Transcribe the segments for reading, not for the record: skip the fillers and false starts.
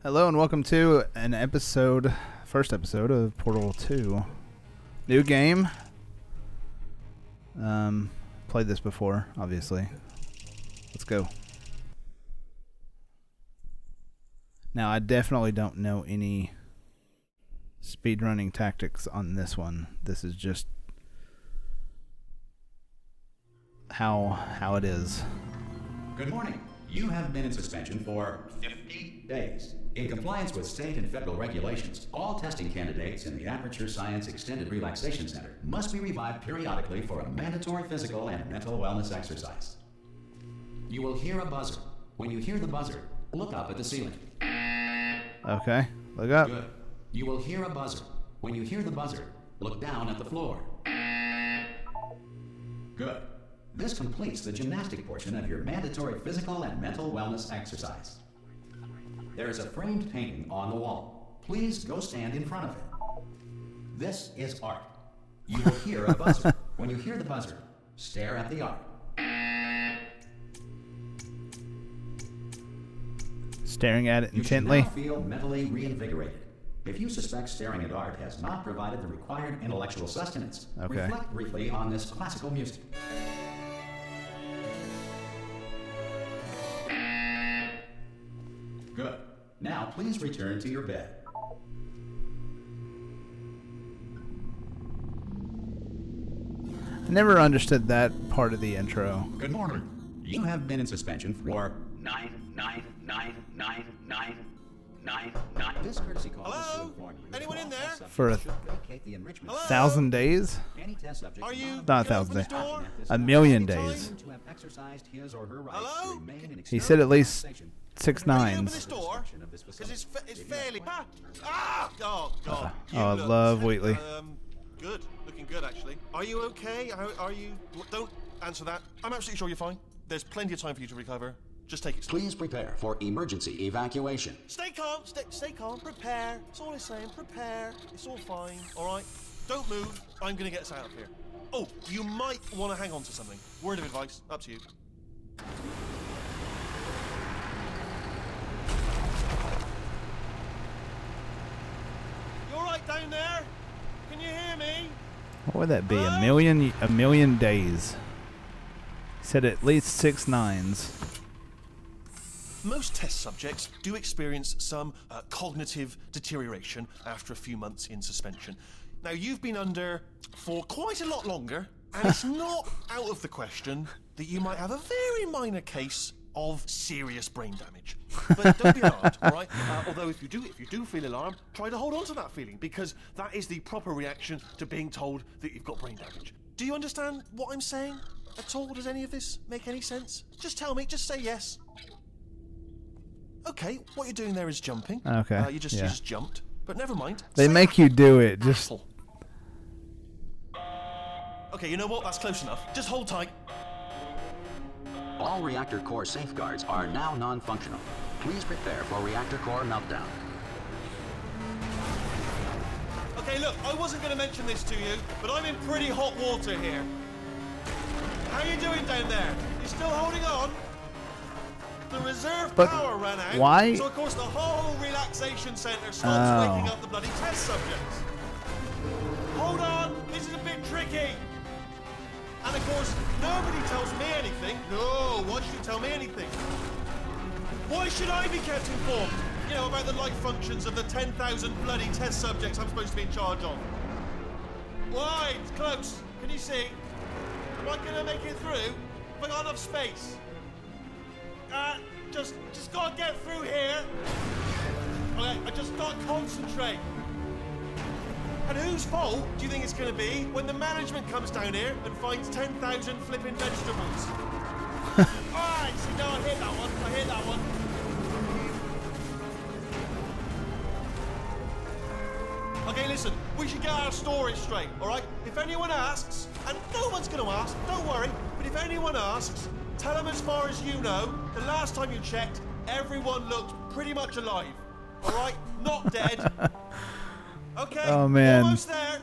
Hello and welcome to an first episode of Portal 2. New game. Played this before, obviously. Let's go. Now, I definitely don't know any speedrunning tactics on this one. This is just how it is. Good morning. You have been in suspension for 50 days. In compliance with state and federal regulations, all testing candidates in the Aperture Science Extended Relaxation Center must be revived periodically for a mandatory physical and mental wellness exercise. You will hear a buzzer. When you hear the buzzer, look up at the ceiling. Okay, look up. Good. You will hear a buzzer. When you hear the buzzer, look down at the floor. Good. This completes the gymnastic portion of your mandatory physical and mental wellness exercise. There is a framed painting on the wall. Please go stand in front of it. This is art. You will hear a buzzer. When you hear the buzzer, stare at the art. Staring at it intently. You should now feel mentally reinvigorated. If you suspect staring at art has not provided the required intellectual sustenance, reflect briefly on this classical music. Good. Now please return to your bed. I never understood that part of the intro. Good morning. You have been in suspension for 9999999. This courtesy call is to inform you. Anyone in there? For 1,000 days? Any test subject Are you? Not 1,000 days. 1,000,000 days. to have exercised his or her right Hello? to remain in He said at least 6 Can you open this nines. door? Because it's fairly... Ah! Oh, God. You I look- love Wheatley. Good. Looking good, actually. Are you okay? Are you... Don't answer that. I'm absolutely sure you're fine. There's plenty of time for you to recover. Just take it slow. Please prepare for emergency evacuation. Stay calm. Stay calm. Prepare. That's all I'm saying. Prepare. It's all fine. All right? Don't move. I'm going to get us out of here. Oh, you might want to hang on to something. Word of advice. Up to you. You all right down there? Can you hear me? What would that be? Hello? A million days. He said at least 6 nines. Most test subjects do experience some cognitive deterioration after a few months in suspension. Now, you've been under for quite a lot longer, and it's not out of the question that you might have a very minor case of serious brain damage. But don't be alarmed, all right? Although if you do feel alarmed, try to hold on to that feeling, because that is the proper reaction to being told that you've got brain damage. Do you understand what I'm saying at all? Does any of this make any sense? Just tell me. Just say yes. Okay, what you're doing there is jumping. Okay, You just jumped. But never mind. They Say make you do it. Just apple. Okay, you know what? That's close enough. Just hold tight. All reactor core safeguards are now non-functional. Please prepare for reactor core meltdown. Okay, look, I wasn't going to mention this to you, but I'm in pretty hot water here. How you doing down there? You still holding on? The reserve But power ran out. why- So, of course, the whole relaxation centre starts waking up the bloody test subjects. Hold on, this is a bit tricky. And, of course, nobody tells me anything. No, why should you tell me anything? Why should I be kept informed? You know, about the life functions of the 10,000 bloody test subjects I'm supposed to be in charge of. Why? It's close. Can you see? Am I going to make it through? Have I got enough space? Just gotta get through here. Okay, I just gotta concentrate. And whose fault do you think it's gonna be when the management comes down here and finds 10,000 flipping vegetables? Alright, see, no, I hit that one. Okay, listen, we should get our story straight, alright? If anyone asks, and no one's gonna ask, don't worry, but if anyone asks, tell them as far as you know, the last time you checked, everyone looked pretty much alive. Alright? Not dead. Okay, Oh, man. almost there.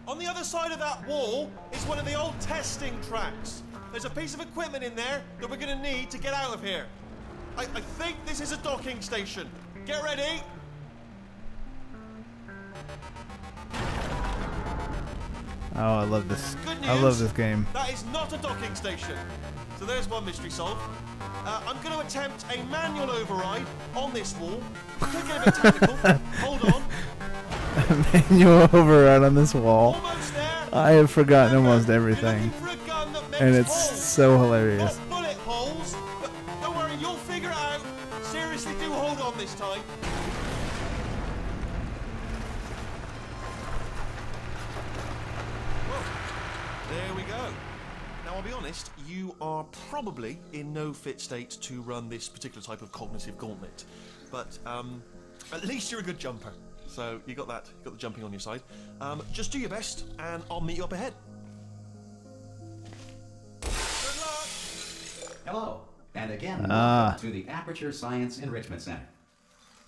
On the other side of that wall is one of the old testing tracks. There's a piece of equipment in there that we're going to need to get out of here. I think this is a docking station. Get ready. Oh, I love this. Good news. I love this game. That is not a docking station. So there's one mystery solved. I'm going to attempt a manual override on this wall. Could get a bit technical. Hold on. Manual override on this wall. Almost there. I have forgotten almost You're everything, looking for a gun that makes and it's holes. so hilarious. Not bullet holes. But don't worry, you'll figure it out. Seriously, do hold on this time. Whoa. There we go. Now, I'll be honest, you are probably in no fit state to run this particular type of cognitive gauntlet. But at least you're a good jumper. So you got that, you got the jumping on your side. Just do your best, and I'll meet you up ahead. Good luck! Hello, and again, welcome to the Aperture Science Enrichment Center.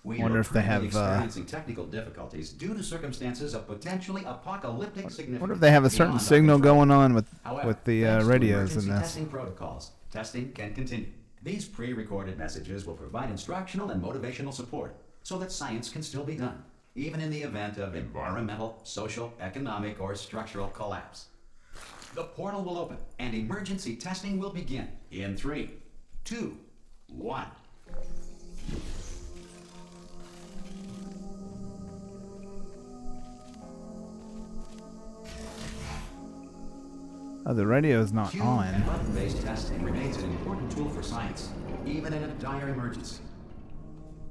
We Wonder are if they have, currently experiencing technical difficulties due to circumstances of potentially apocalyptic significance. Wonder if they have a certain beyond our signal control. going on with However, the thanks to radios emergency in this. testing protocols, testing can continue. These pre-recorded messages will provide instructional and motivational support so that science can still be done, even in the event of environmental, social, economic, or structural collapse. The portal will open, and emergency testing will begin in 3, 2, 1. Oh, the radio's not Cube on. and button-based testing remains an important tool for science, even in a dire emergency.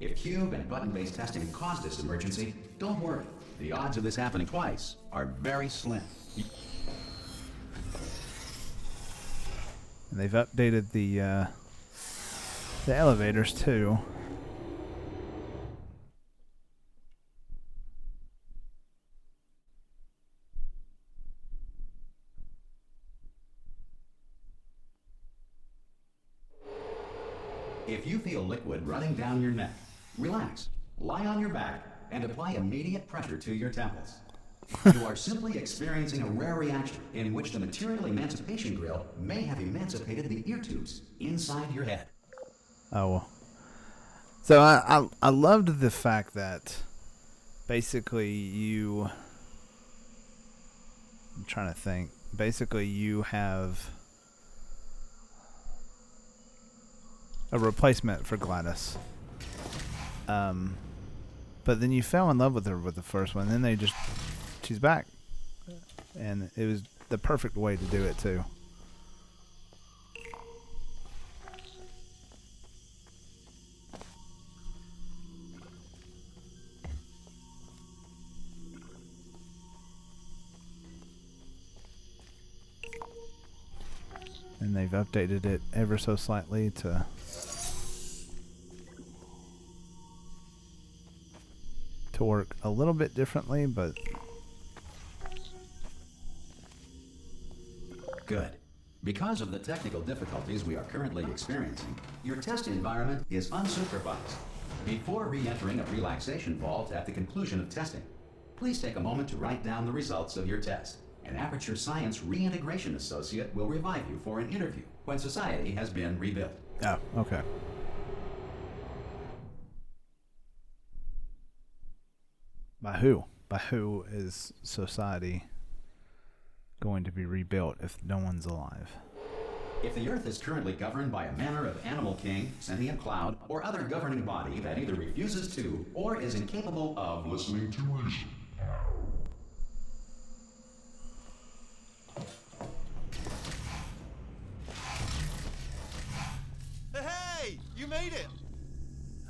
If cube and button-based testing caused this emergency, don't worry. The odds of this happening twice are very slim. And they've updated the elevators too. If you feel liquid running down your neck, relax, lie on your back, and apply immediate pressure to your temples. You are simply experiencing a rare reaction in which the material emancipation grill may have emancipated the ear tubes inside your head. Oh. So I loved the fact that basically you... I'm trying to think. Basically you have a replacement for GlaDos. But then you fell in love with her with the first one. Then they just... She's back. And it was the perfect way to do it too. And they've updated it ever so slightly to work a little bit differently, but Good. Because of the technical difficulties we are currently experiencing, your test environment is unsupervised. Before re-entering a relaxation vault at the conclusion of testing, please take a moment to write down the results of your test. An Aperture Science Reintegration Associate will revive you for an interview when society has been rebuilt. oh, okay. By who? By who is society going to be rebuilt if no one's alive? If the Earth is currently governed by a manner of animal king, sentient cloud, or other governing body that either refuses to or is incapable of listening to reason. Hey, you made it.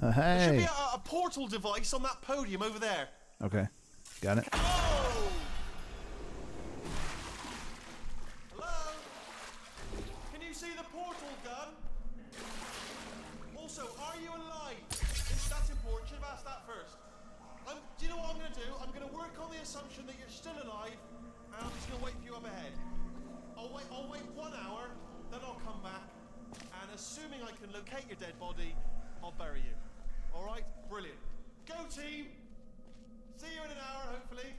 Hey. There should be a portal device on that podium over there. Okay. Got it. Oh! Hello? Can you see the portal gun? Also, are you alive? That's important. Should have asked that first. Do you know what I'm going to do? I'm going to work on the assumption that you're still alive, and I'm just going to wait for you up ahead. I'll wait 1 hour, then I'll come back, and assuming I can locate your dead body, I'll bury you. All right? Brilliant. Go, team! See you in an hour, hopefully,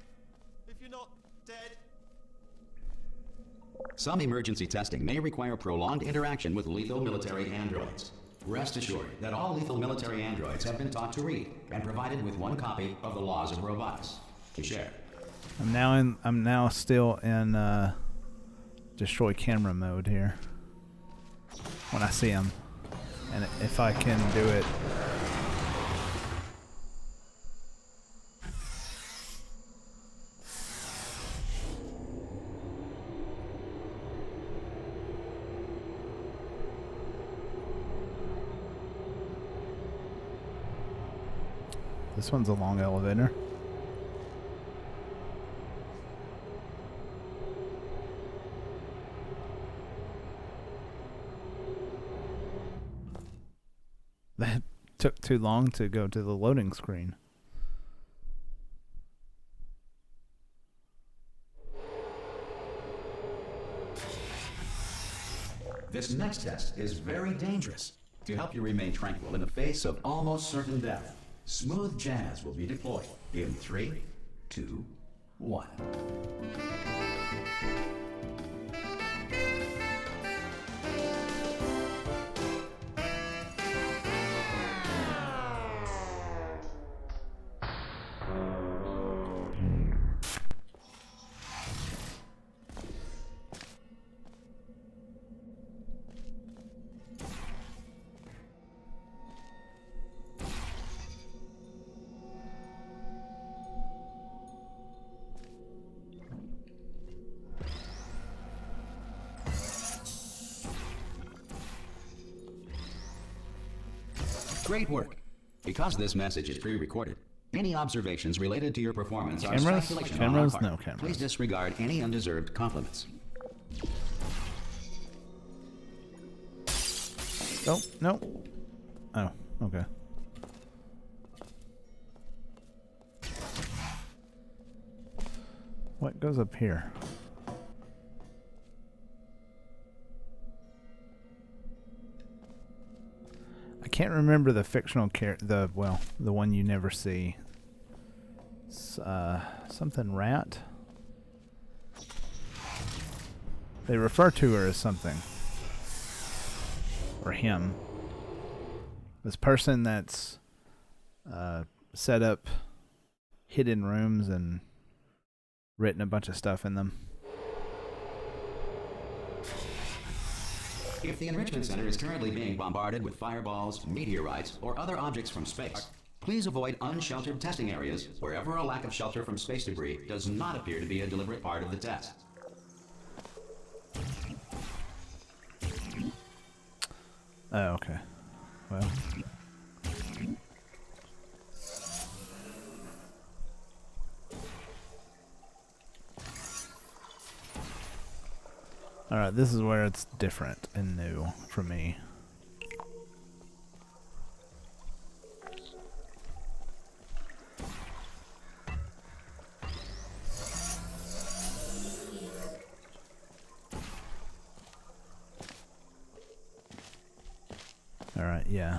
if you're not dead. Some emergency testing may require prolonged interaction with lethal military androids. Rest assured that all lethal military androids have been taught to read and provided with one copy of the laws of robotics to share. I'm now still in destroy camera mode here when I see him, and if I can do it. This one's a long elevator. That took too long to go to the loading screen. This next test is very dangerous. To help you remain tranquil in the face of almost certain death, smooth jazz will be deployed in 3, 2, 1. Great work. Because this message is pre-recorded, any observations related to your performance are speculation on our part. No cameras. Please disregard any undeserved compliments. Oh, no. Oh, okay. What goes up here? I can't remember the fictional character, the one you never see. Something rat? They refer to her as something. Or him. This person that's set up hidden rooms and written a bunch of stuff in them. If the Enrichment Center is currently being bombarded with fireballs, meteorites, or other objects from space, please avoid unsheltered testing areas wherever a lack of shelter from space debris does not appear to be a deliberate part of the test. Oh, okay. Well. Alright, this is where it's different and new for me. Alright, yeah.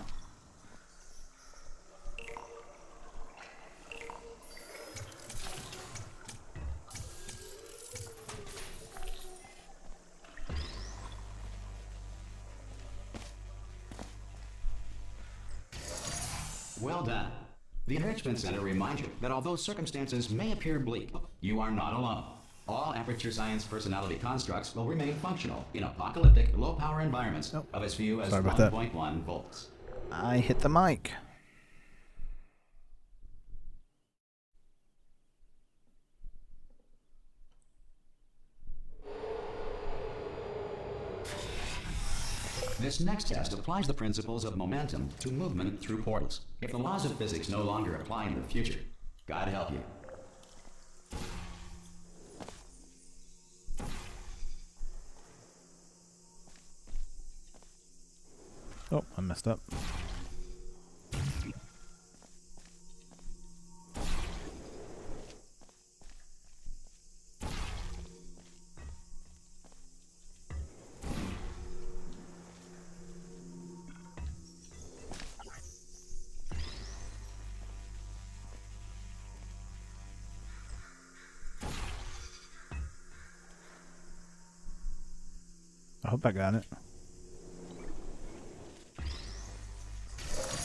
Well done. The Enrichment Center reminds you that although circumstances may appear bleak, you are not alone. All Aperture Science personality constructs will remain functional in apocalyptic, low-power environments of as few as 1.1 volts. I hit the mic. This next test applies the principles of momentum to movement through portals. If the laws of physics no longer apply in the future, God help you. Oh, I messed up. I hope I got it.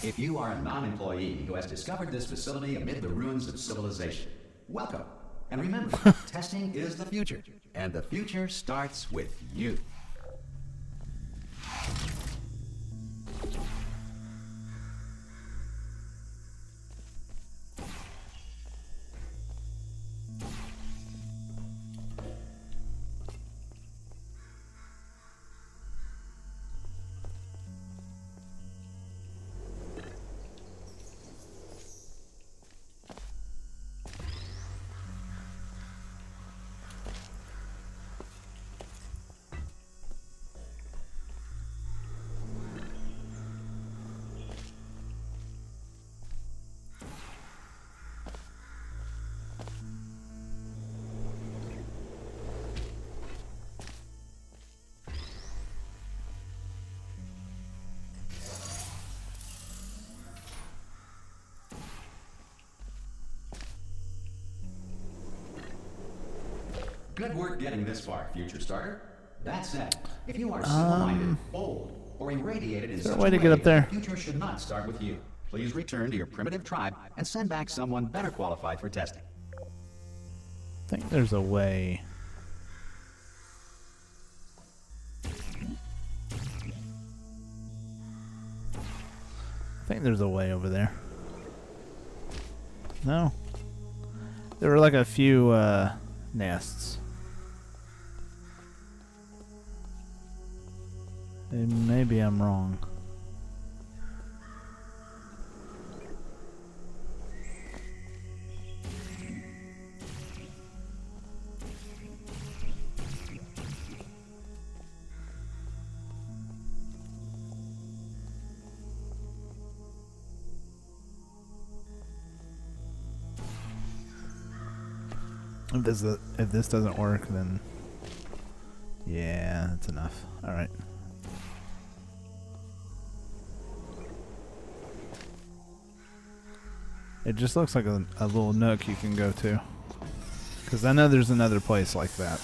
If you are a non-employee who has discovered this facility amid the ruins of civilization, welcome. And remember, testing is the future, and the future starts with you. Good work getting this far, future starter. That said, if you are simple-minded, old, or irradiated in such a way to get up there? the future should not start with you. Please return to your primitive tribe and send back someone better qualified for testing. I think there's a way. I think there's a way over there. No. There were like a few nests. And maybe I'm wrong. If this doesn't work, then yeah, that's enough. All right. It just looks like a little nook you can go to, because I know there's another place like that.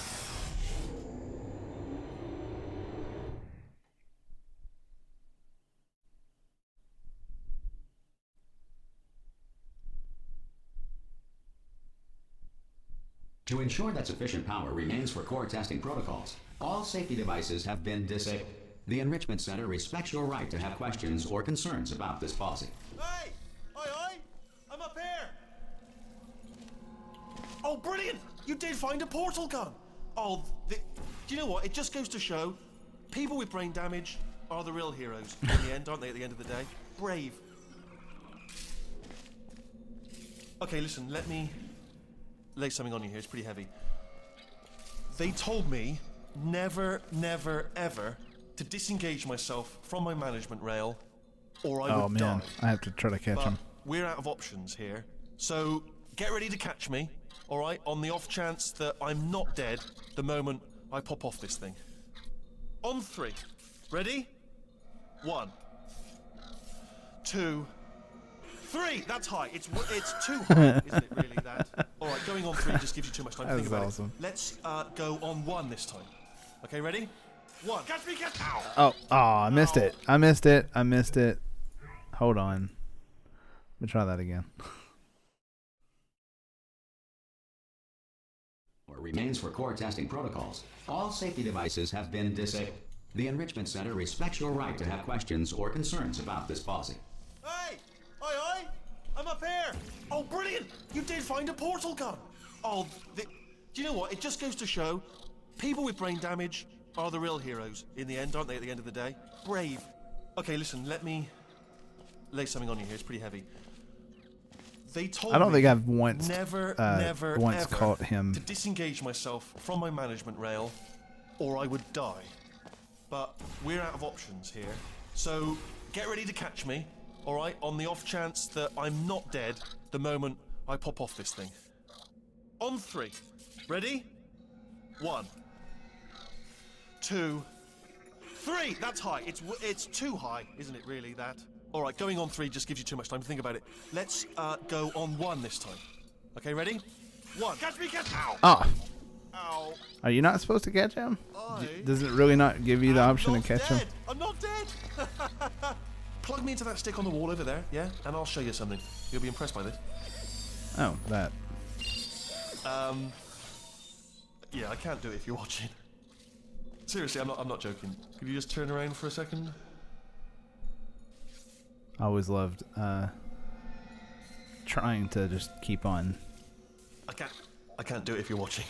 To ensure that sufficient power remains for core testing protocols, all safety devices have been disabled. The Enrichment Center respects your right to have questions or concerns about this policy. Hey! Aye! I'm up here! Oh, brilliant! You did find a portal gun! Oh, do you know what? It just goes to show, people with brain damage are the real heroes in the end, aren't they, at the end of the day? Brave. Okay, listen, let me lay something on you here. It's pretty heavy. They told me never, ever to disengage myself from my management rail, or I would die. I have to try to catch him. We're out of options here, so get ready to catch me, all right? On the off chance that I'm not dead the moment I pop off this thing. On 3. Ready? 1, 2, 3. That's high. It's too high, isn't it? Really, that. All right, going on 3 just gives you too much time to think about it. Let's go on 1 this time. Okay, ready? 1. Catch me! Ow! Oh, I missed it. I missed it. Hold on. Let me try that again. Remains for core testing protocols. All safety devices have been disabled. The Enrichment Center respects your right to have questions or concerns about this policy. Hey! Aye! I'm up here! Oh, brilliant! You did find a portal gun! Oh, do you know what? It just goes to show, people with brain damage are the real heroes in the end, aren't they, at the end of the day? Brave. Okay, listen, let me lay something on you here. It's pretty heavy. They told I don't me think I've once never caught him to disengage myself from my management rail, or I would die. But we're out of options here, so get ready to catch me, all right? On the off chance that I'm not dead the moment I pop off this thing. On 3. Ready? 1, 2, 3. That's high. It's too high, isn't it? Really, that. All right, going on 3 just gives you too much time to think about it. Let's go on 1 this time. Okay, ready? 1. Catch me! Ow! Oh. Ow! Are you not supposed to catch him? Does it really not give you the option to catch him? I'm not dead! plug me into that stick on the wall over there, yeah? And I'll show you something. You'll be impressed by this. Oh, that. Yeah, I can't do it if you're watching. Seriously, I'm not joking. Could you just turn around for a second? I always loved trying to just keep on. I can't do it if you're watching.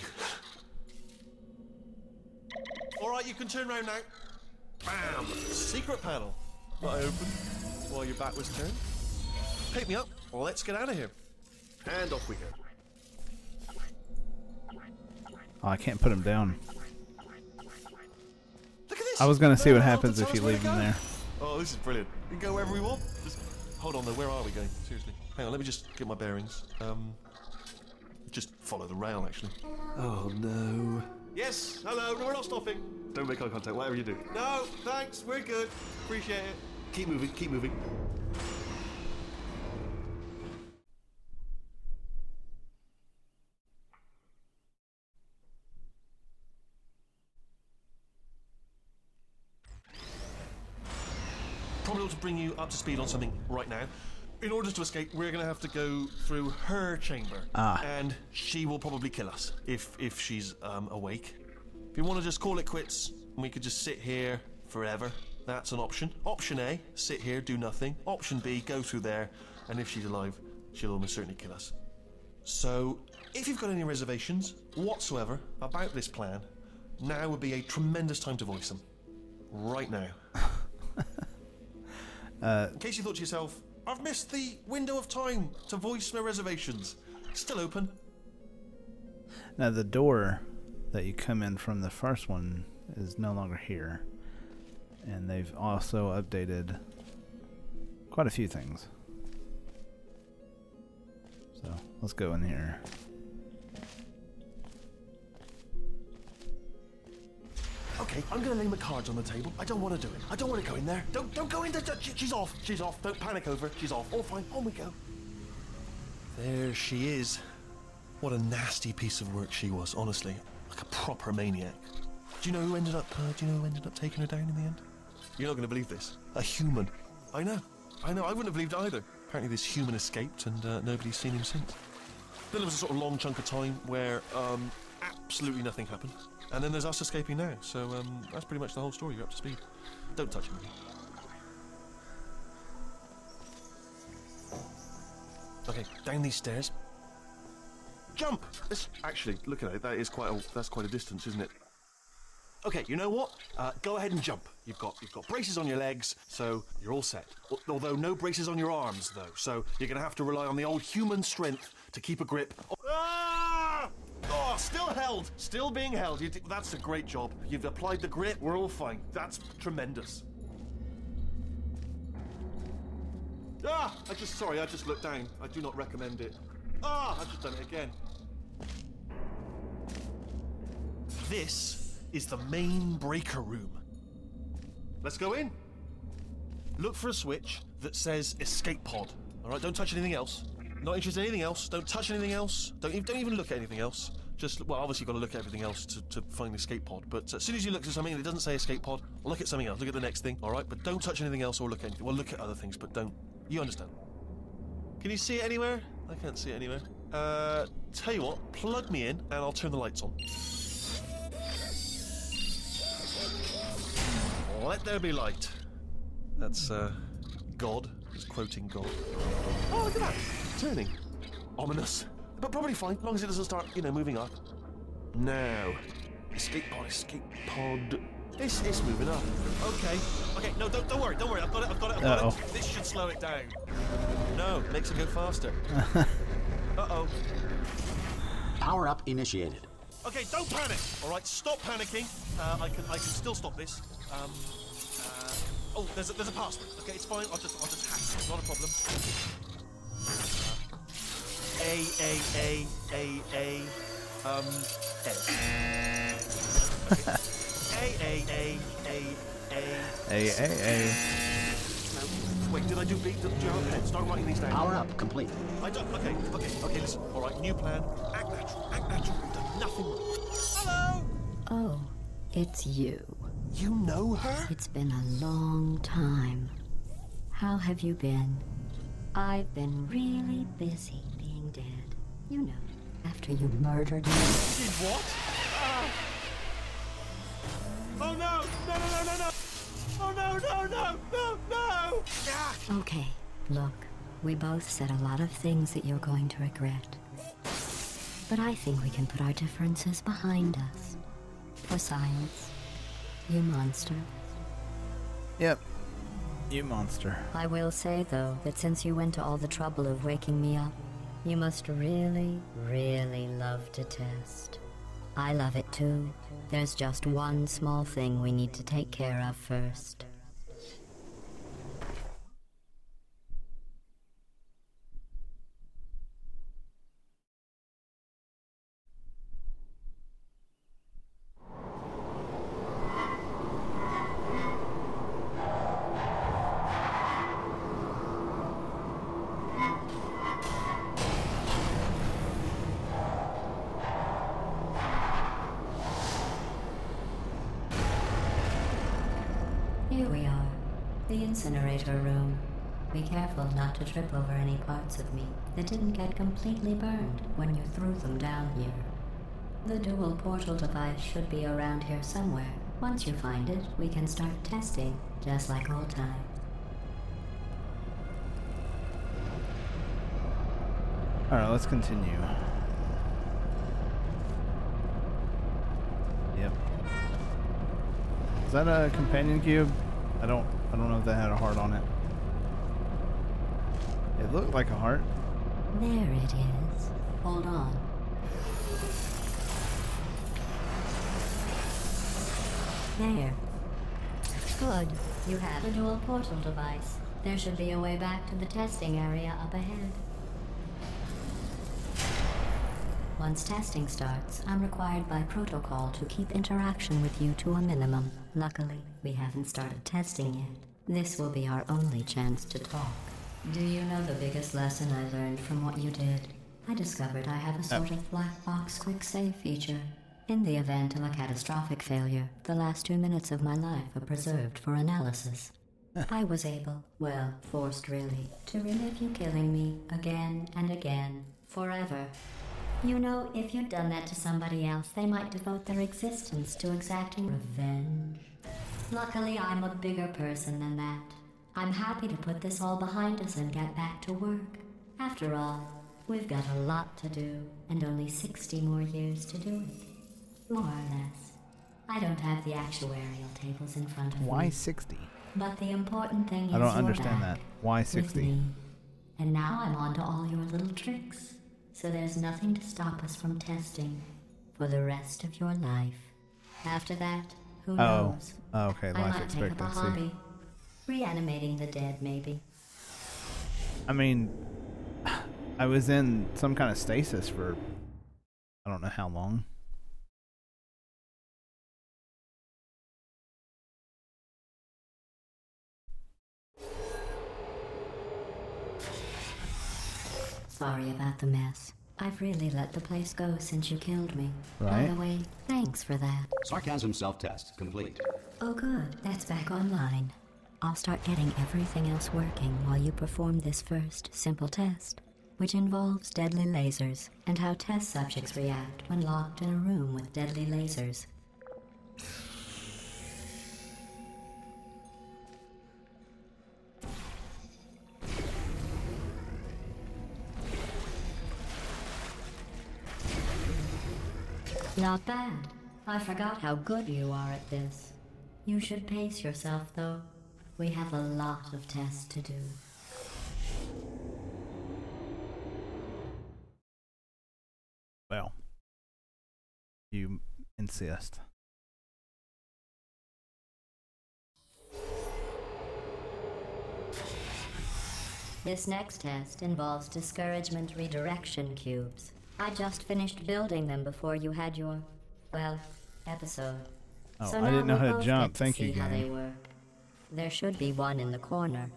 Alright, you can turn around now. Bam! Secret panel. That I opened while your back was turned. Pick me up. Let's get out of here. And off we go. Oh, I can't put him down. Look at this! I was gonna see what No, happens tell if us you where leave to him go. there. Oh, this is brilliant. We can go wherever we want. Just hold on though, where are we going? Seriously. Hang on, let me just get my bearings. Just follow the rail actually. Oh no. Yes, hello, no, we're not stopping. Don't make eye contact, whatever you do. No, thanks, we're good. Appreciate it. Keep moving, keep moving. Probably ought to bring you up to speed on something right now. In order to escape, we're going to have to go through her chamber. And she will probably kill us if she's awake. If you want to just call it quits, and we could just sit here forever, that's an option. Option A, sit here, do nothing. Option B, go through there, and if she's alive, she'll almost certainly kill us. So, if you've got any reservations whatsoever about this plan, now would be a tremendous time to voice them. Right now. In case you thought to yourself, I've missed the window of time to voice my reservations. Still open. Now the door that you come in from the first one is no longer here. And they've also updated quite a few things. So let's go in here. Okay, I'm gonna lay my cards on the table. I don't want to do it. I don't want to go in there. Don't go in there. She's off. She's off. Don't panic over. She's off. All fine. On we go. There she is. What a nasty piece of work she was. Honestly, like a proper maniac. Do you know who ended up? Taking her down in the end? You're not gonna believe this. A human. I know. I wouldn't have believed it either. Apparently, this human escaped, and nobody's seen him since. Then there was a sort of long chunk of time where absolutely nothing happened. And then there's us escaping now, so that's pretty much the whole story. You're up to speed. Don't touch anything. Okay, down these stairs. Jump! Actually, look at it. That's quite a distance, isn't it? Okay, you know what? Go ahead and jump. You've got braces on your legs, so you're all set. Although no braces on your arms, though. So you're going to have to rely on the old human strength to keep a grip. Ah! Oh, still held. Still being held. That's a great job. You've applied the grip. We're all fine. That's tremendous. Ah! I just looked down. I do not recommend it. Ah! I've just done it again. This is the main breaker room. Let's go in. Look for a switch that says escape pod. All right, don't touch anything else. Not interested in anything else. Don't touch anything else. Don't even look at anything else. Just, well, obviously you've got to look at everything else to find the escape pod. But as soon as you look at something and it doesn't say escape pod, look at something else. Look at the next thing, all right? But don't touch anything else or look at anything. Well, look at other things, but don't. You understand? Can you see it anywhere? I can't see it anywhere. Tell you what, plug me in and I'll turn the lights on. Let there be light. That's, God. He's quoting God. Oh, look at that. Turning. Ominous. But probably fine, as long as it doesn't start, moving up. Now. Escape pod. It's moving up. Okay. No, don't worry. I've got it. This should slow it down. No, it makes it go faster. Uh-oh. Power up initiated. Okay, don't panic. All right, stop panicking. I can still stop this. Oh, there's a password. Okay, it's fine. I'll just hack it. It's not a problem. A. Wait, did I do B? Did you have Start writing these down. Power up complete. I don't. Okay, listen. All right, new plan. Act natural. We've done nothing wrong. Hello. Oh, it's you. You know her? It's been a long time. How have you been? I've been really busy being dead. You know, after you murdered me. Did what? Oh no! No, no, no, no, no! Oh no, no, no, no, no! Ah! Okay, look, we both said a lot of things that you're going to regret. But I think we can put our differences behind us. For science. You monster. Yep. You monster. I will say, though, that since you went to all the trouble of waking me up, you must really, really love to test. I love it too. There's just one small thing we need to take care of first. Here we are, the incinerator room. Be careful not to trip over any parts of me that didn't get completely burned when you threw them down here. The dual portal device should be around here somewhere. Once you find it, we can start testing, just like old times. Alright, let's continue. Yep. Is that a companion cube? I don't know if that had a heart on it. It looked like a heart. There it is. Hold on. There. Good. You have a dual portal device. There should be a way back to the testing area up ahead. Once testing starts, I'm required by protocol to keep interaction with you to a minimum. Luckily, we haven't started testing yet. This will be our only chance to talk. Do you know the biggest lesson I learned from what you did? I discovered I have a sort of black box quick save feature. In the event of a catastrophic failure, the last 2 minutes of my life are preserved for analysis. I was able, well, forced really, to relive you killing me again and again, forever. You know, if you'd done that to somebody else, they might devote their existence to exacting revenge. Luckily, I'm a bigger person than that. I'm happy to put this all behind us and get back to work. After all, we've got a lot to do, and only 60 more years to do it. More or less. I don't have the actuarial tables in front of me. Why 60? But the important thing is I don't you're understand back that. Why with 60? me. And now I'm on to all your little tricks. So there's nothing to stop us from testing for the rest of your life. After that, who knows? Oh, okay, I life might take up a expectancy. hobby. Reanimating the dead, maybe. I mean, I was in some kind of stasis for I don't know how long. Sorry about the mess. I've really let the place go since you killed me. Right. By the way, thanks for that. Sarcasm self-test complete. Oh good, that's back online. I'll start getting everything else working while you perform this first, simple test, which involves deadly lasers and how test subjects react when locked in a room with deadly lasers. Not bad. I forgot how good you are at this. You should pace yourself, though. We have a lot of tests to do. Well, you insist. This next test involves discouragement redirection cubes. I just finished building them before you had your, well, episode. Oh, So I now didn't know we'll how to both jump. get Thank you, see how they game. work. There should be one in the corner.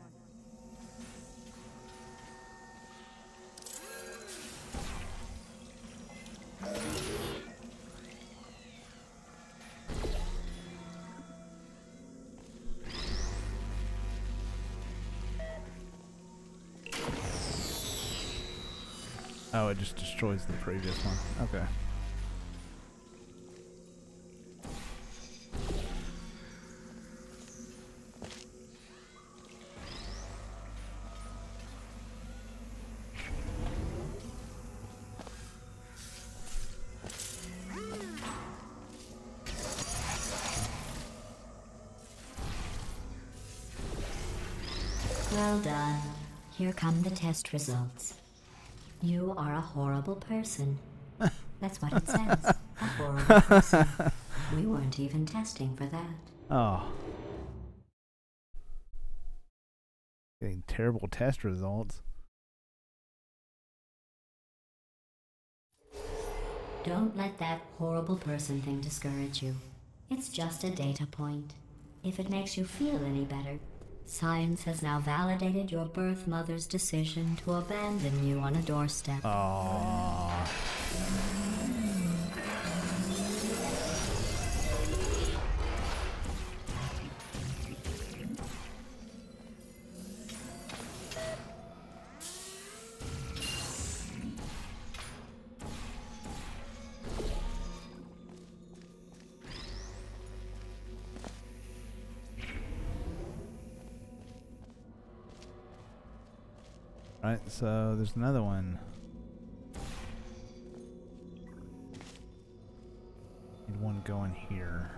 Oh, it just destroys the previous one. Okay. Well done. Here come the test results. You are a horrible person. That's what it says. A horrible person. We weren't even testing for that. Oh. Getting terrible test results. Don't let that horrible person thing discourage you. It's just a data point. If it makes you feel any better, science has now validated your birth mother's decision to abandon you on a doorstep. Aww. Right, so there's another one. Need one going here.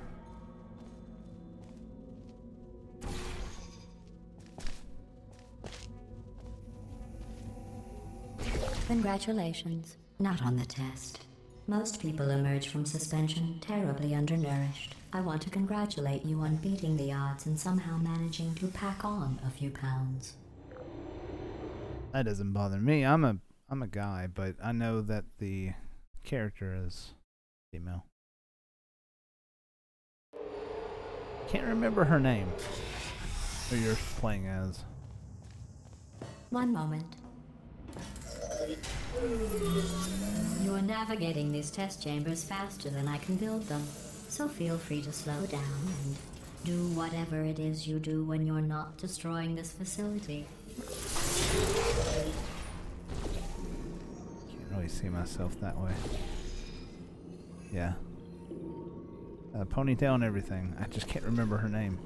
Congratulations. Not on the test. Most people emerge from suspension terribly undernourished. I want to congratulate you on beating the odds and somehow managing to pack on a few pounds. That doesn't bother me. I'm a guy, but I know that the character is female. Can't remember her name. Who you're playing as. One moment. You are navigating these test chambers faster than I can build them, so feel free to slow down and do whatever it is you do when you're not destroying this facility. Can't really see myself that way. Yeah. Ponytail and everything. I just can't remember her name.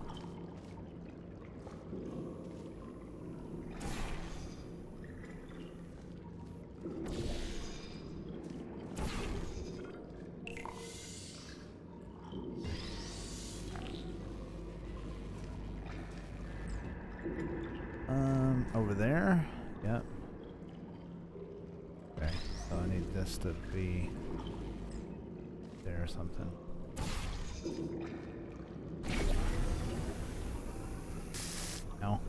Over there? Yep. Okay, so I need this to be there or something. No.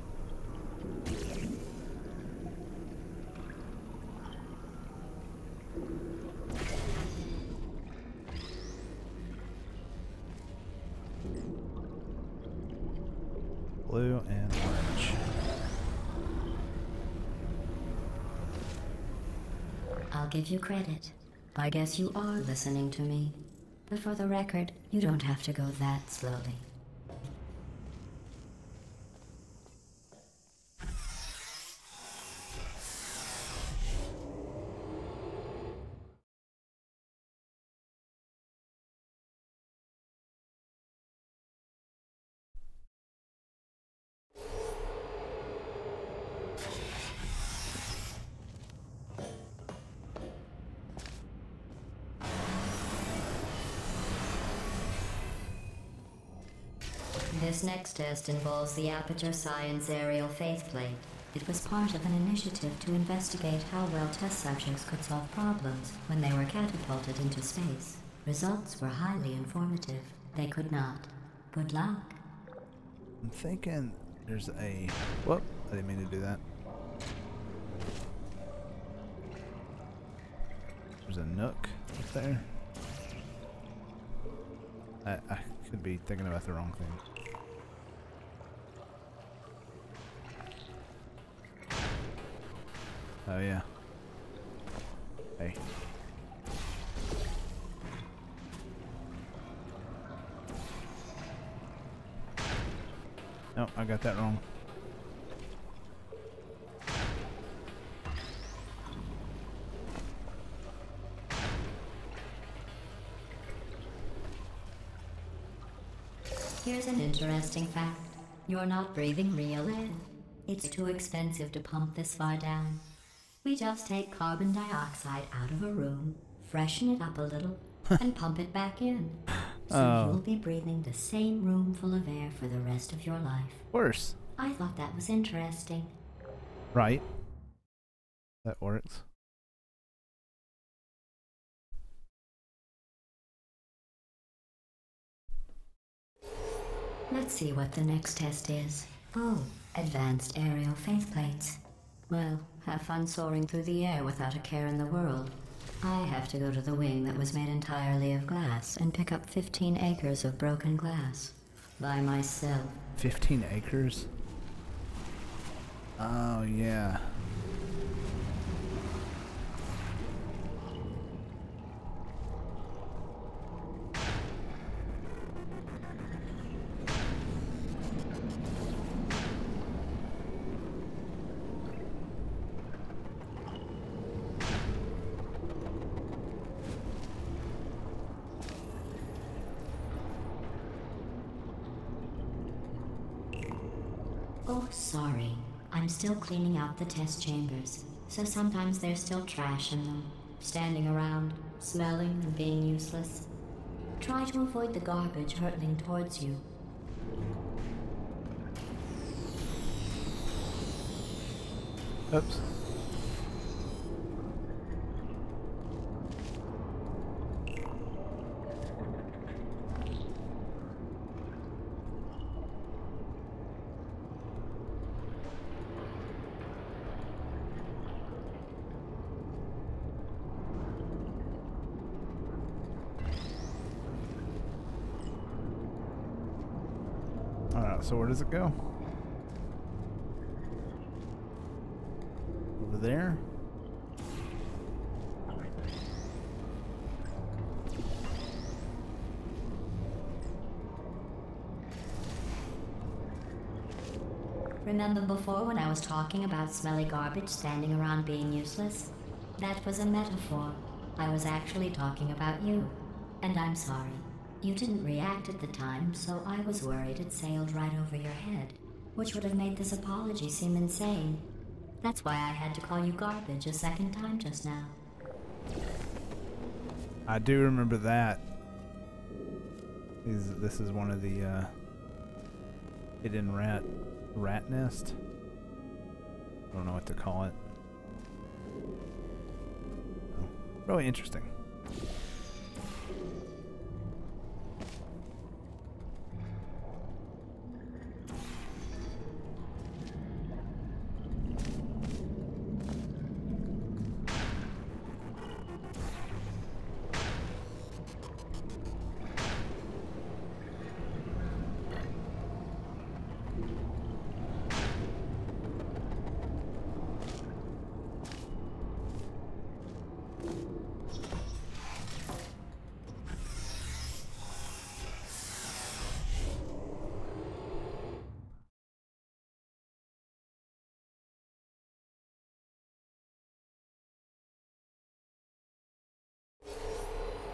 Blue and orange. I'll give you credit. I guess you are listening to me. But for the record, you don't have to go that slowly. This next test involves the Aperture Science Aerial Faithplate. It was part of an initiative to investigate how well test subjects could solve problems when they were catapulted into space. Results were highly informative. They could not. Good luck. I'm thinking there's a... Whoop, I didn't mean to do that. There's a nook up there. I could be thinking about the wrong thing. Oh yeah. Hey. No, I got that wrong. Here's an interesting fact. You're not breathing real air. It's too expensive to pump this far down. We just take carbon dioxide out of a room, freshen it up a little, and pump it back in. So you'll be breathing the same room full of air for the rest of your life. Worse. I thought that was interesting. Right. That works. Let's see what the next test is. Oh, advanced aerial faceplates. Well, have fun soaring through the air without a care in the world. I have to go to the wing that was made entirely of glass and pick up 15 acres of broken glass. By myself. 15 acres? Oh, yeah. Oh, sorry. I'm still cleaning out the test chambers, so sometimes there's still trash in them, standing around, smelling and being useless. Try to avoid the garbage hurtling towards you. Oops. Alright, so where does it go? Over there? Remember before when I was talking about smelly garbage standing around being useless? That was a metaphor. I was actually talking about you. And I'm sorry. You didn't react at the time, so I was worried it sailed right over your head, which would have made this apology seem insane. That's why I had to call you garbage a second time just now. I do remember that. This is one of the hidden rat nest. I don't know what to call it. Oh, really interesting.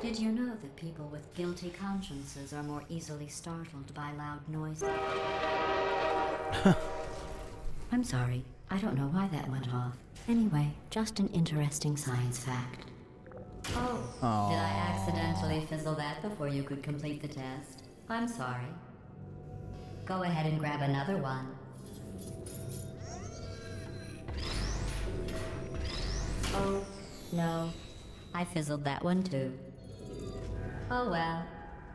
Did you know that people with guilty consciences are more easily startled by loud noises? I'm sorry. I don't know why that went off. Anyway, just an interesting science fact. Oh, Aww. Did I accidentally fizzle that before you could complete the test? I'm sorry. Go ahead and grab another one. Oh, no. I fizzled that one too. Oh well,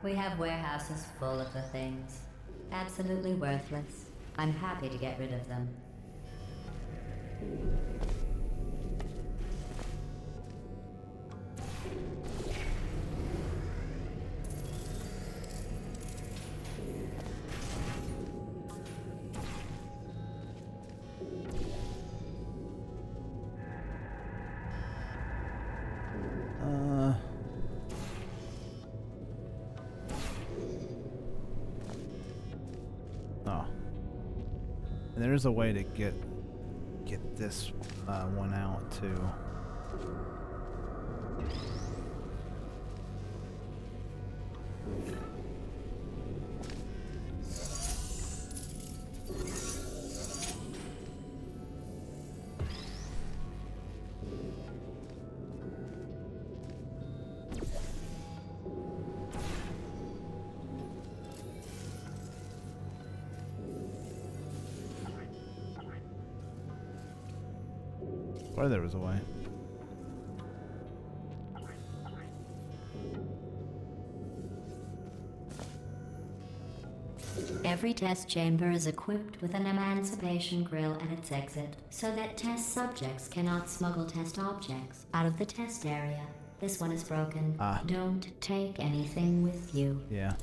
we have warehouses full of the things. Absolutely worthless. I'm happy to get rid of them. There's a way to get this one out too. swear there was a way. Every test chamber is equipped with an emancipation grill at its exit, so that test subjects cannot smuggle test objects out of the test area. This one is broken. Ah. Don't take anything with you. Yeah.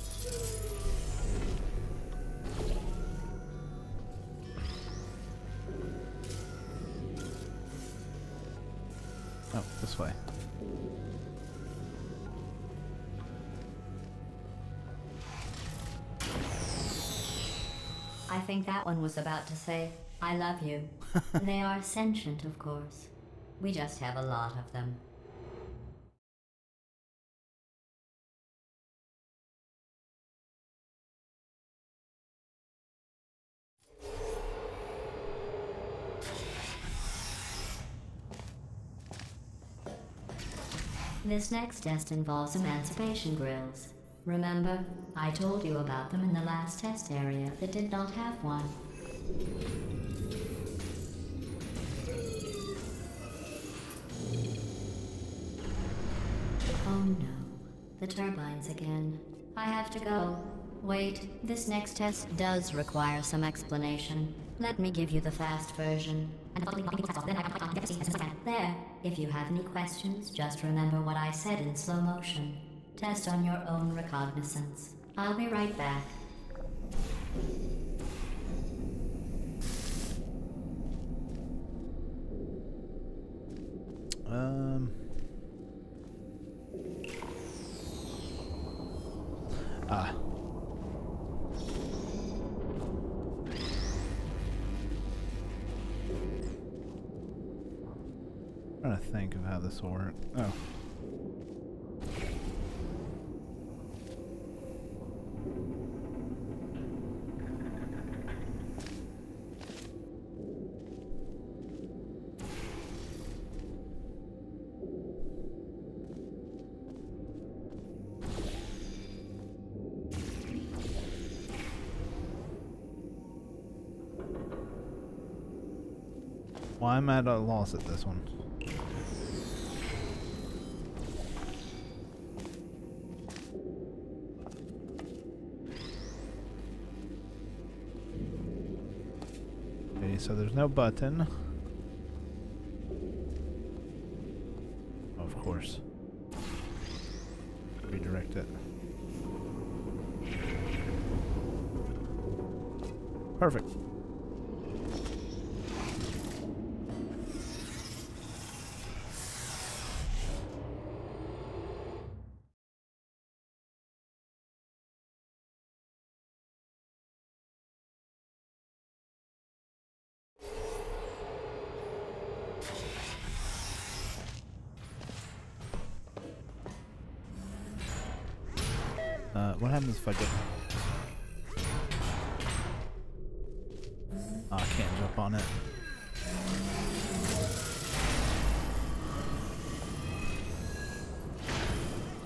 Oh, this way. I think that one was about to say, I love you. They are sentient, of course. We just have a lot of them. This next test involves emancipation grills. Remember, I told you about them in the last test area that did not have one. Oh no, the turbines again. I have to go. Wait, this next test does require some explanation. Let me give you the fast version. There, if you have any questions, just remember what I said in slow motion. Test on your own recognizance. I'll be right back. Ah. Trying to think of how this will work. Oh. Well, I'm at a loss at this one. Okay, so there's no button. Of course. Redirect it. Perfect. What happens if I get... Oh, I can't jump on it.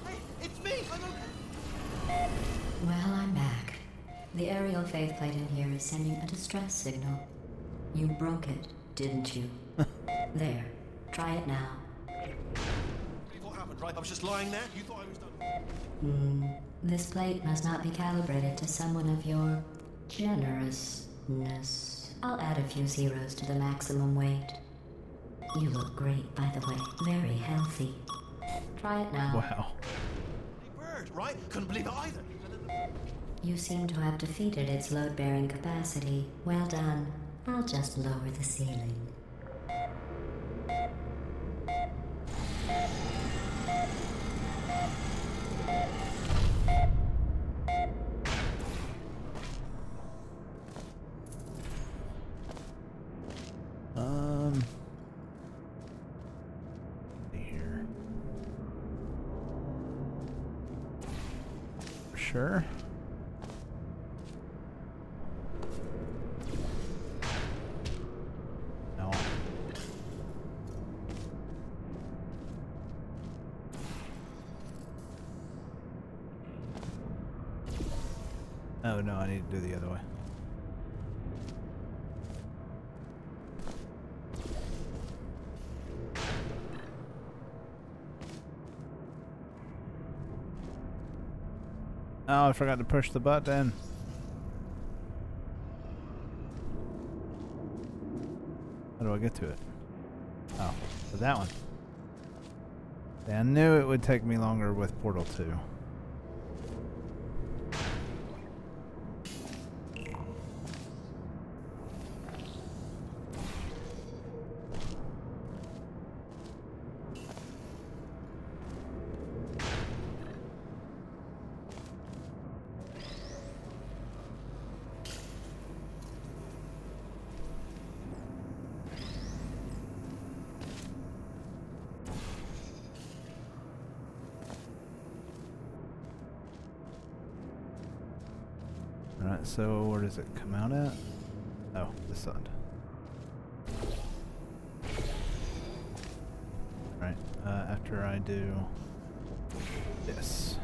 Hey, it's me! I'm Well, I'm back. The aerial faceplate in here is sending a distress signal. You broke it, didn't you? There. Try it now. What happened, right? I was just lying there. You thought I was done. This plate must not be calibrated to someone of your generousness. I'll add a few zeros to the maximum weight. You look great, by the way. Very healthy. Try it now. Wow. Hey, bird, right? Couldn't believe it either. You seem to have defeated its load-bearing capacity. Well done. I'll just lower the ceiling. Here. Sure. No. Oh no, I need to do the other way. Oh, I forgot to push the button. How do I get to it? Oh, with that one. Yeah, I knew it would take me longer with Portal 2. Alright, so where does it come out at? Oh, this side. Alright, after I do this.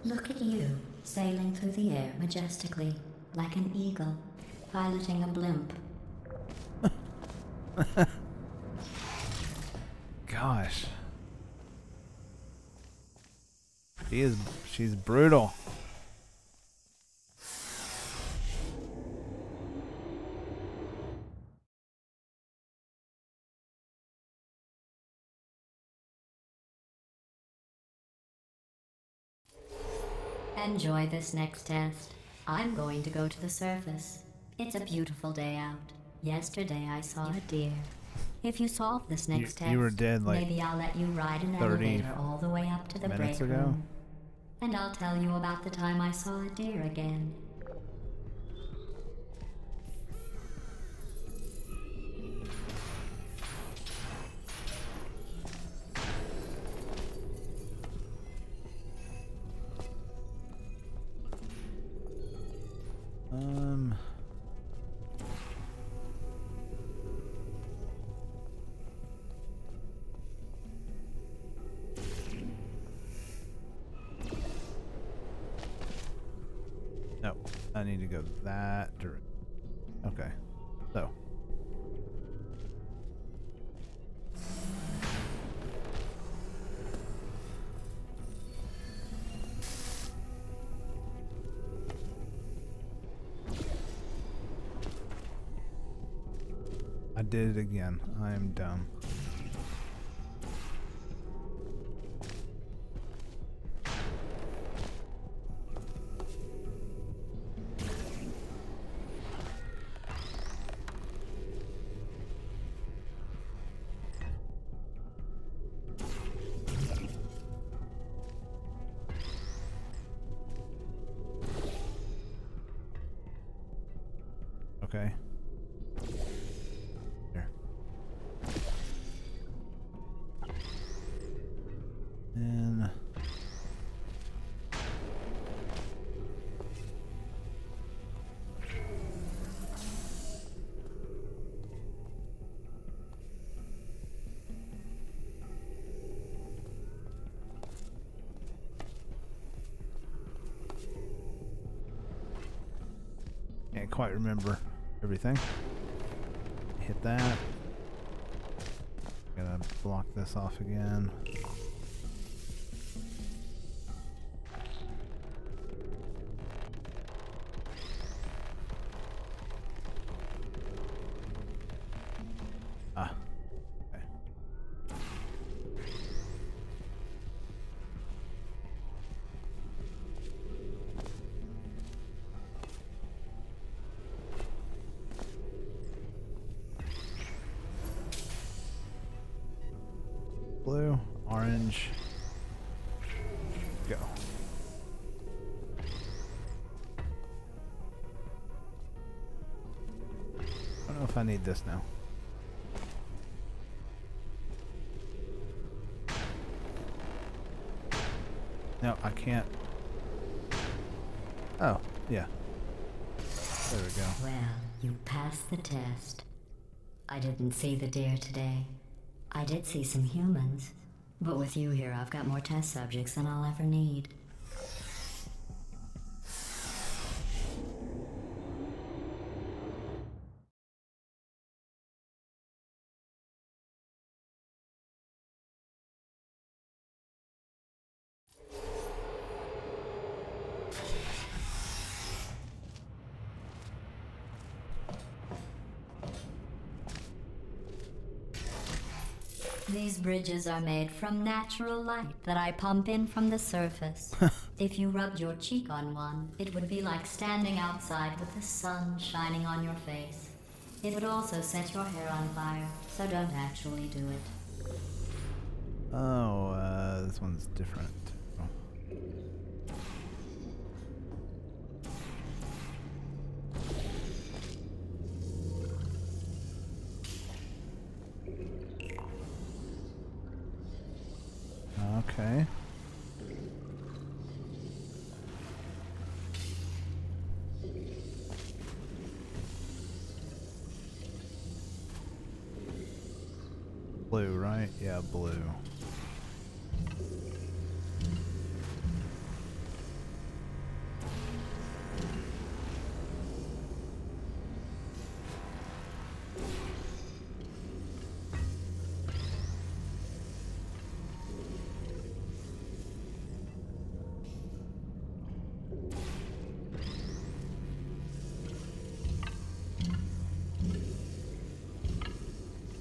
Look at you, sailing through the air majestically, like an eagle, piloting a blimp. Gosh. She's brutal. Enjoy this next test. I'm going to go to the surface. It's a beautiful day out. Yesterday I saw a deer. If you solve this next test, you were dead like maybe I'll let you ride an 30 elevator all the way up to the break minutes ago. room. And I'll tell you about the time I saw a deer again. No, I need to go that direction. Okay, so. I did it again. I am dumb. Okay. There. And can't quite remember everything. Hit that. Gotta block this off again. Ah. Okay. Blue, orange, go. I don't know if I need this now. No, I can't. Oh, yeah. There we go. Well, you passed the test. I didn't see the deer today. I did see some humans. But with you here, I've got more test subjects than I'll ever need. These bridges are made from natural light that I pump in from the surface. If you rubbed your cheek on one, it would be like standing outside with the sun shining on your face. It would also set your hair on fire, so don't actually do it. Oh, this one's different. Okay. Blue, right? Yeah, blue.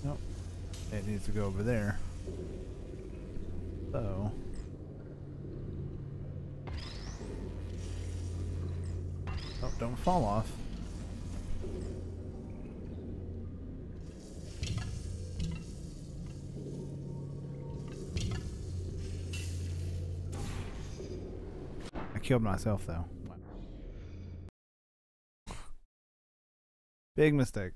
Nope. It needs to go over there. So. Oh, don't fall off. I killed myself though. Big mistake.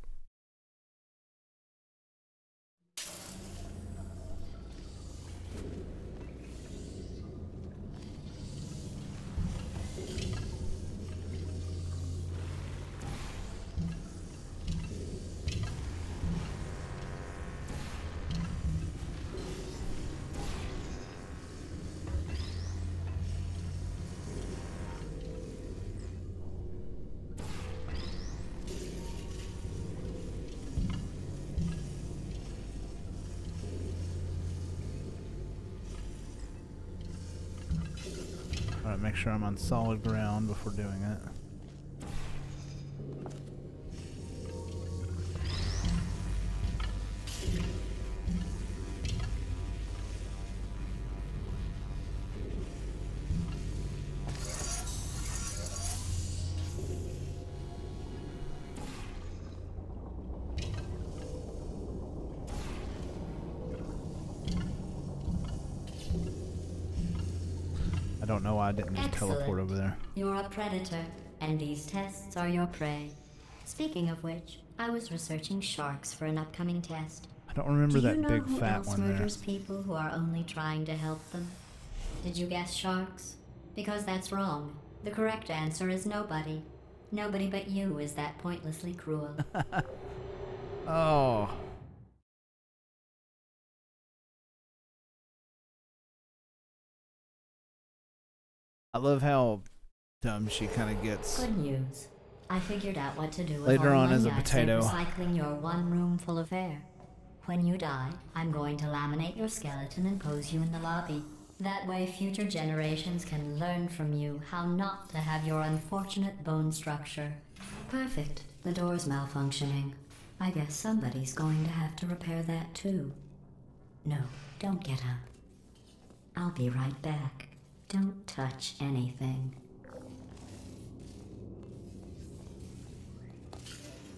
Alright, make sure I'm on solid ground before doing it. I don't know why I didn't just teleport over there. You're a predator, and these tests are your prey. Speaking of which, I was researching sharks for an upcoming test. I don't remember that big fat one there. Murders people who are only trying to help them? Did you guess sharks? Because that's wrong. The correct answer is nobody. Nobody but you is that pointlessly cruel. Oh. I love how dumb she kind of gets. Good news. I figured out what to do with Later all on the as a money I potato. saved recycling your one room full of air. When you die, I'm going to laminate your skeleton and pose you in the lobby. That way future generations can learn from you how not to have your unfortunate bone structure. Perfect. The door's malfunctioning. I guess somebody's going to have to repair that too. No, don't get up. I'll be right back. Don't touch anything.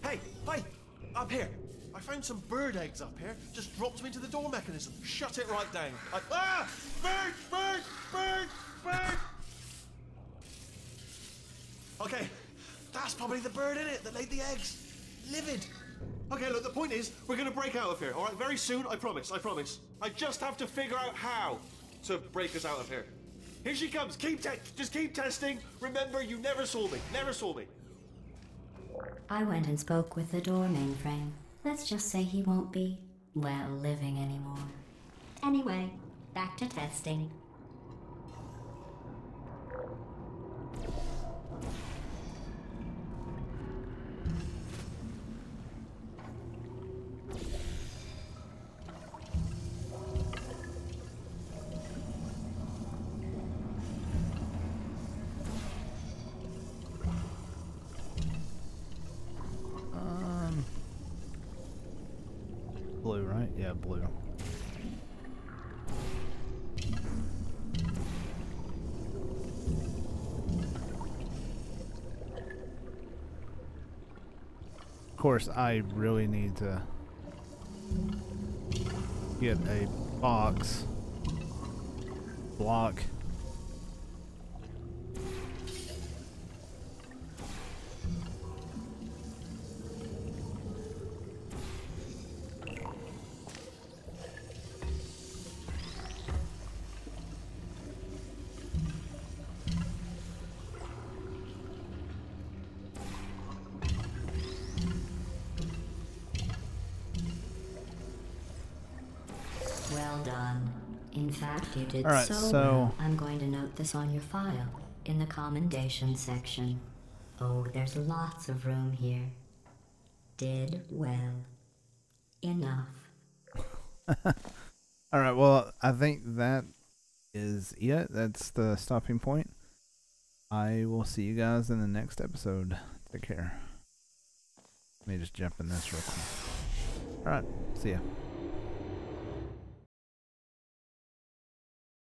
Hey, up here. I found some bird eggs up here. Just dropped them into the door mechanism. Shut it right down. Bird! Okay, that's probably the bird in it that laid the eggs. Livid. Okay, look, the point is, we're gonna break out of here, all right? Very soon, I promise. I just have to figure out how to break us out of here. Here she comes. Just keep testing. Remember, you never saw me. I went and spoke with the door mainframe. Let's just say he won't be, well, living anymore. Anyway, back to testing. Blue, right? Yeah, blue. course, I really need to get a block. Well done. In fact, you did Alright, so well. I'm going to note this on your file, in the commendation section. Oh, there's lots of room here. Did well. Enough. Alright, well, I think that is it. That's the stopping point. I will see you guys in the next episode. Take care. Let me just jump in this real quick. Alright, see ya.